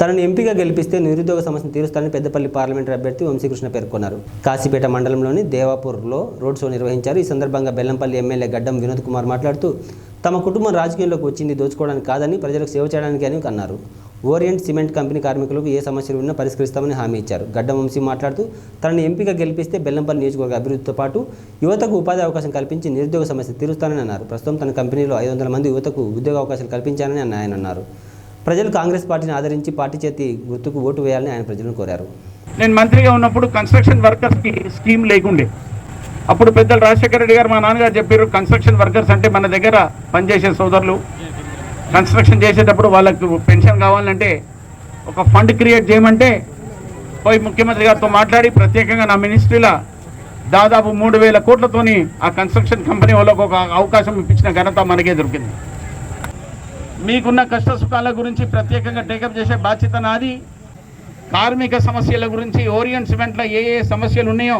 తనను ఎంపీగా గెలిపిస్తే నిరుద్యోగ సమస్యను తీరుస్తానని పెద్దపల్లి పార్లమెంటరీ అభ్యర్థి వంశీకృష్ణ పేర్కొన్నారు. కాశీపేట మండలంలోని దేవాపూర్లో రోడ్ షో నిర్వహించారు. ఈ సందర్భంగా బెల్లంపల్లి ఎమ్మెల్యే గడ్డం వినోద్ కుమార్ మాట్లాడుతూ తమ కుటుంబం రాజకీయంలోకి వచ్చింది దోచుకోవడానికి కాదని ప్రజలకు సేవ చేయడానికి అని అన్నారు. ఓరియంట్ సిమెంట్ కంపెనీ కార్మికులకు ఏ సమస్యలు ఉన్నా పరిష్కరిస్తామని హామీ ఇచ్చారు. గడ్డం వంశీ మాట్లాడుతూ తనను ఎంపీగా గెలిపిస్తే బెల్లంపల్లి నియోజకవర్గ అభివృద్ధితో పాటు యువతకు ఉపాధి అవకాశం కల్పించి నిరుద్యోగ సమస్య తీరుస్తానని అన్నారు. ప్రస్తుతం తన కంపెనీలో 500 మంది యువతకు ఉద్యోగ అవకాశాలు కల్పించానని ఆయన అన్నారు. ప్రజలు కాంగ్రెస్ పార్టీని ఆదరించి పార్టీ చేతి గుర్తుకు ఓటు వేయాలని ఆయన ప్రజలను కోరారు. నేను మంత్రిగా ఉన్నప్పుడు కన్స్ట్రక్షన్ వర్కర్స్కి స్కీమ్ లేకుండే. అప్పుడు పెద్దలు రాజశేఖర రెడ్డి గారు మా నాన్నగారు చెప్పారు, కన్స్ట్రక్షన్ వర్కర్స్ అంటే మన దగ్గర పనిచేసే సోదరులు కన్స్ట్రక్షన్ చేసేటప్పుడు వాళ్ళకు పెన్షన్ కావాలంటే ఒక ఫండ్ క్రియేట్ చేయమంటే పోయి ముఖ్యమంత్రి గారితో మాట్లాడి ప్రత్యేకంగా నా మినిస్ట్రీలో దాదాపు 3,000 కోట్లతోని ఆ కన్స్ట్రక్షన్ కంపెనీ వాళ్ళకు ఒక అవకాశం ఇప్పించిన ఘనత మనకే దొరికింది. మీకున్న కష్ట సుఖాల గురించి ప్రత్యేకంగా టేకప్ చేసే బాధ్యత నాది. కార్మిక సమస్యల గురించి ఓరియంట్ సిమెంట్లో ఏ సమస్యలు ఉన్నాయో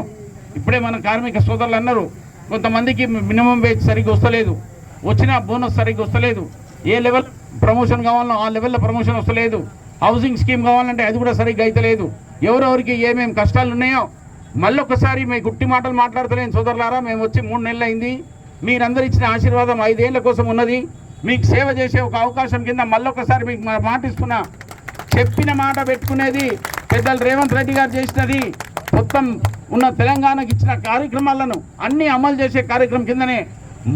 ఇప్పుడే మన కార్మిక సోదరులు అన్నారు. కొంతమందికి మినిమం వేజ్ సరిగ్గా వస్తలేదు, వచ్చిన బోనస్ సరిగ్గా వస్తలేదు, ఏ లెవెల్ ప్రమోషన్ కావాలనో ఆ లెవెల్లో ప్రమోషన్ వస్తలేదు, హౌసింగ్ స్కీమ్ కావాలంటే అది కూడా సరిగ్గా అయితలేదు. ఎవరెవరికి ఏమేమి కష్టాలు ఉన్నాయో మళ్ళొకసారి మీ గుట్టి మాటలు మాట్లాడతలేని సోదరులారా, మేము వచ్చి 3 నెలలు అయింది. మీరందరూ ఇచ్చిన ఆశీర్వాదం 5 ఏళ్ల కోసం ఉన్నది. మీకు సేవ చేసే ఒక అవకాశం కింద మళ్ళొకసారి మీకు మాట ఇస్తున్నా. చెప్పిన మాట పెట్టుకునేది పెద్దలు రేవంత్ రెడ్డి గారు చేసినది. మొత్తం ఉన్న తెలంగాణకు ఇచ్చిన కార్యక్రమాలను అన్నీ అమలు చేసే కార్యక్రమం కిందనే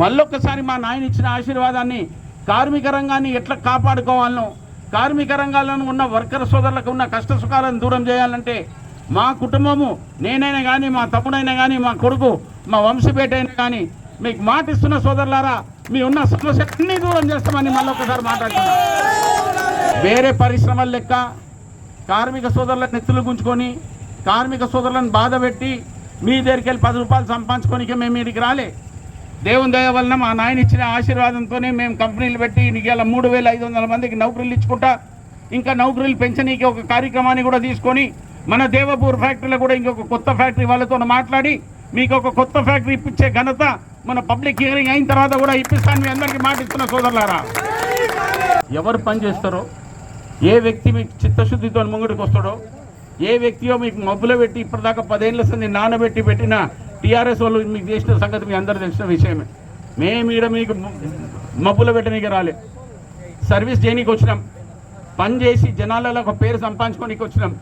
మళ్ళొకసారి మా నాయన ఇచ్చిన ఆశీర్వాదాన్ని కార్మిక రంగాన్ని ఎట్లా కాపాడుకోవాలనో, కార్మిక రంగాలను ఉన్న వర్కర్ సోదరులకు ఉన్న కష్ట సుఖాలను దూరం చేయాలంటే మా కుటుంబము, నేనైనా కానీ మా తమ్ముడైనా కానీ మా కొడుకు మా వంశపేట అయినా కానీ మీకు మాట ఇస్తున్న సోదరులారా, మీ ఉన్న సమస్యలన్నీ దూరం చేస్తామని మళ్ళొకసారి మాట్లాడుతున్నాం. వేరే పరిశ్రమల లెక్క కార్మిక సోదరులను నెత్తులు గుంజుకొని కార్మిక సోదరులను బాధ పెట్టి మీ దగ్గరికి వెళ్ళి 10 రూపాయలు సంపాదించుకోనికే మేము ఇక్కడికి రాలే. దేవుని దయ వలన మా నాయన ఇచ్చిన ఆశీర్వాదంతోనే మేము కంపెనీలు పెట్టి ఇలా 3,500 మందికి నౌకరీలు ఇచ్చుకుంటా, ఇంకా నౌకరీలు పెంచనీకి ఒక కార్యక్రమాన్ని కూడా తీసుకొని మన దేవపూర్ ఫ్యాక్టరీలో కూడా ఇంకొక కొత్త ఫ్యాక్టరీ వాళ్ళతో మాట్లాడి మీకు ఒక కొత్త ఫ్యాక్టరీ ఇప్పించే ఘనత మన పబ్లిక్ హియరింగ్ అయిన తర్వాత కూడా ఇప్పిస్తాను మీ అందరికీ మాట ఇస్తున్న సోదరులారా. ఎవరు పని చేస్తారో, ఏ వ్యక్తి మీకు చిత్తశుద్ధితో ముంగడికి వస్తాడో, ఏ వ్యక్తియో మీకు మబ్బులో పెట్టి ఇప్పటిదాకా 10 ఏళ్ల సంది నానబెట్టి పెట్టిన టీఆర్ఎస్ వాళ్ళు మీకు చేసిన సంగతి మీ అందరూ తెలిసిన విషయమే. మేము ఈడ మీకు మబ్బులో పెట్టనీకి రాలే, సర్వీస్ చేయనీకి వచ్చినాం, పని చేసి జనాలలో ఒక పేరు సంపాదించుకోనికి వచ్చినాం.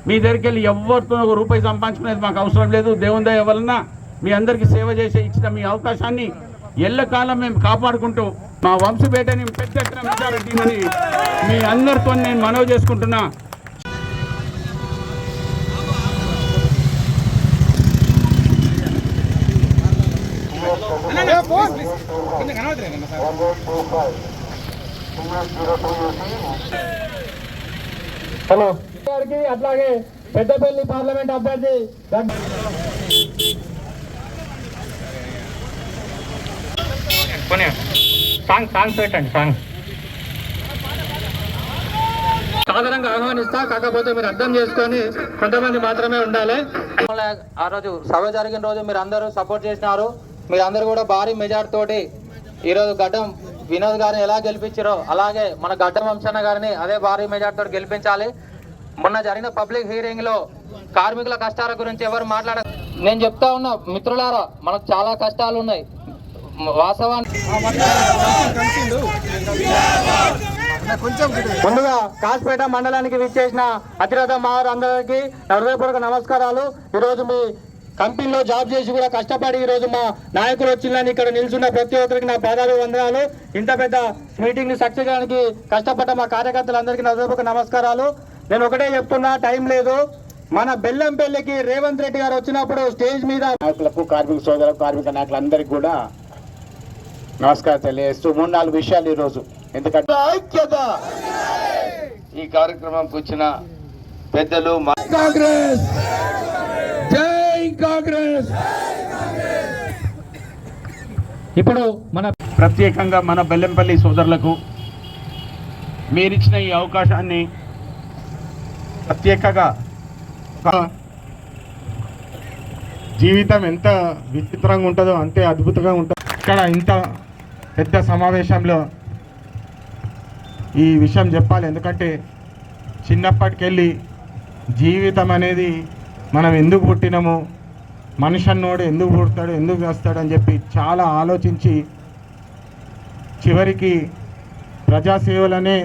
మీ దగ్గరికి వెళ్ళి ఎవరితో ఒక రూపాయి సంపాదించుకునేది మాకు అవసరం లేదు. దేవుని దయ వలన మీ అందరికీ సేవ చేసే ఇచ్చిన మీ అవకాశాన్ని ఎల్లకాలం మేము కాపాడుకుంటూ మా వంశపేటని పెద్ద ఎత్తున మెజారిటీని మీ అందరితో నేను మనవి చేసుకుంటున్నా. హలో గారికి అట్లాగే పెద్దపల్లి పార్లమెంట్ అభ్యర్థి సాంగ్ పెట్టండి. సాంగ్ సాధారణంగా ఆహ్వానిస్తా, కాకపోతే మీరు అర్థం చేసుకొని కొంతమంది మాత్రమే ఉండాలి. ఆ రోజు సభ జరిగిన రోజు మీరు అందరూ సపోర్ట్ చేసినారు. మీరు అందరూ కూడా భారీ మెజార్టీ తోటి ఈరోజు గడ్డం వినోద్ గారిని ఎలా గెలిపించారో అలాగే మన గడ్డం వంశన్న గారిని అదే భారీ మెజార్టీ తోటి గెలిపించాలి. మొన్న జరిగిన పబ్లిక్ హీరింగ్ లో కార్మికుల కష్టాల గురించి ఎవరు నేను చెప్తా ఉన్నా మిత్రులారా, మనకు చాలా కష్టాలు ఉన్నాయి. వాస్తవానికి ముందుగా కాశీపేట మండలానికి విచ్చేసిన అతిరథ మహారు అందరికీ హృదయపూర్వక నమస్కారాలు. ఈరోజు మీ కంపెనీలో జాబ్ చేసి కూడా కష్టపడి ఈరోజు మా నాయకులు వచ్చిందని ఇక్కడ నిల్చున్న ప్రతి ఒక్కరికి నా పాదాలు వందనాలు. ఇంత పెద్ద మీటింగ్ ని సక్సెస్ చేయడానికి కష్టపడ్డ మా కార్యకర్తలందరికీ నా హృదయపూర్వక నమస్కారాలు. నేను ఒకటే చెప్తున్నా, టైం లేదు. మన బెల్లంపల్లికి రేవంత్ రెడ్డి గారు వచ్చినప్పుడు స్టేజ్ మీద నాయకులకు, కార్మిక సోదరులకు, కార్మిక నాయకులందరికీ కూడా నమస్కారం తెలియజేస్తూ 3-4 విషయాలు ఈరోజు. ఎందుకంటే ఐక్యత ఈ కార్యక్రమంకి వచ్చిన పెద్దలు కాంగ్రెస్ జై కాంగ్రెస్. ఇప్పుడు మన ప్రత్యేకంగా మన బెల్లంపల్లి సోదరులకు మీరిచ్చిన ఈ అవకాశాన్ని ప్రత్యేకంగా జీవితం ఎంత విచిత్రంగా ఉంటుందో అంతే అద్భుతంగా ఉంటుంది. ఇక్కడ ఇంత పెద్ద సమావేశంలో ఈ విషయం చెప్పాలి, ఎందుకంటే చిన్నప్పటికెళ్ళి జీవితం అనేది మనం ఎందుకు పుట్టినాము, మనిషి అన్నోడు ఎందుకు పుడతాడు, ఎందుకు వస్తాడు అని చెప్పి చాలా ఆలోచించి చివరికి ప్రజాసేవలనే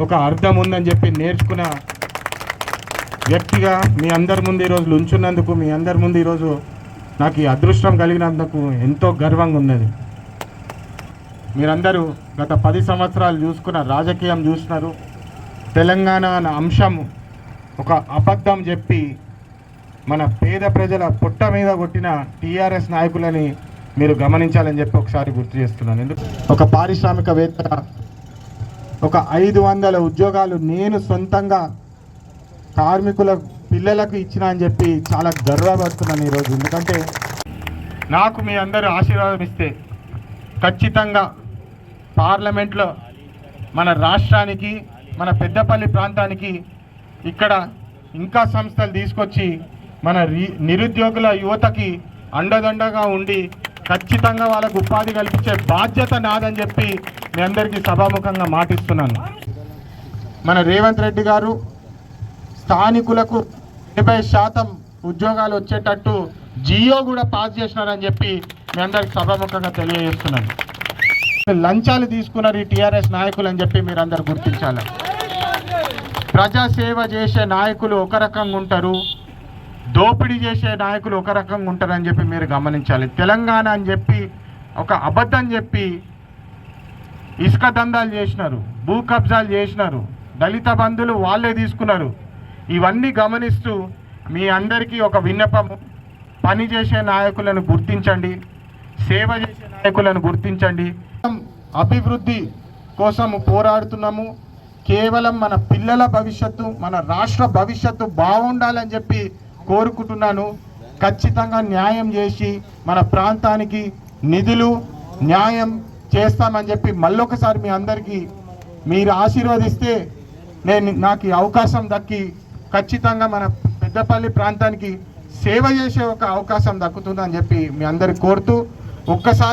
ఒక అర్థం ఉందని చెప్పి నేర్చుకున్న వ్యక్తిగా మీ అందరి ముందు ఈరోజు ఉంచున్నందుకు, మీ అందరి ముందు ఈరోజు నాకు ఈ అదృష్టం కలిగినందుకు ఎంతో గర్వంగా ఉన్నది. మీరందరూ గత 10 సంవత్సరాలు చూసుకున్న రాజకీయం చూసినారు. తెలంగాణ అన్న అంశం ఒక అబద్ధం చెప్పి మన పేద ప్రజల పొట్ట మీద కొట్టిన టీఆర్ఎస్ నాయకులని మీరు గమనించాలని చెప్పి ఒకసారి గుర్తు చేస్తున్నాను. ఎందుకు ఒక పారిశ్రామికవేత్త ఒక 500 ఉద్యోగాలు నేను సొంతంగా కార్మికుల పిల్లలకు ఇచ్చిన అని చెప్పి చాలా గర్వపడుతున్నాను ఈరోజు. ఎందుకంటే నాకు మీ అందరూ ఆశీర్వాదం ఇస్తే ఖచ్చితంగా పార్లమెంట్లో మన రాష్ట్రానికి, మన పెద్దపల్లి ప్రాంతానికి ఇక్కడ ఇంకా సంస్థలు తీసుకొచ్చి మన నిరుద్యోగుల యువతకి అండదండగా ఉండి ఖచ్చితంగా వాళ్ళకు ఉపాధి కల్పించే బాధ్యత నాదని చెప్పి మీ అందరికీ సభాముఖంగా మాటిస్తున్నాను. మన రేవంత్ రెడ్డి గారు స్థానికులకు 80% ఉద్యోగాలు వచ్చేటట్టు జియో కూడా పాస్ చేసినారని చెప్పి మీ అందరికి సభాముఖంగా తెలియజేస్తున్నాను. లంచాలు తీసుకున్నారు ఈ టీఆర్ఎస్ నాయకులు అని చెప్పి మీరు అందరు గుర్తించాలి. ప్రజాసేవ చేసే నాయకులు ఒక రకంగా ఉంటారు, దోపిడీ చేసే నాయకులు ఒక రకంగా ఉంటారని చెప్పి మీరు గమనించాలి. తెలంగాణ అని చెప్పి ఒక అబద్ధం చెప్పి ఇసుక దందాలు చేసినారు, భూ కబ్జాలు చేసినారు, దళిత బంధువులు వాళ్ళే తీసుకున్నారు. ఇవన్నీ గమనిస్తూ మీ అందరికీ ఒక విన్నపము, పని చేసే నాయకులను గుర్తించండి, సేవ చేసే నాయకులను గుర్తించండి. అభివృద్ధి కోసం పోరాడుతున్నాము. కేవలం మన పిల్లల భవిష్యత్తు, మన రాష్ట్ర భవిష్యత్తు బాగుండాలని చెప్పి కోరుకుంటున్నాను. ఖచ్చితంగా న్యాయం చేసి మన ప్రాంతానికి నిధులు న్యాయం చేస్తామని చెప్పి మళ్ళొకసారి మీ అందరికీ మీరు ఆశీర్వదిస్తే నాకు ఈ అవకాశం దక్కి ఖచ్చితంగా మన పెద్దపల్లి ప్రాంతానికి సేవ చేసే ఒక అవకాశం దక్కుతుందని చెప్పి మీ అందరికి కోరుతూ ఒక్కసారి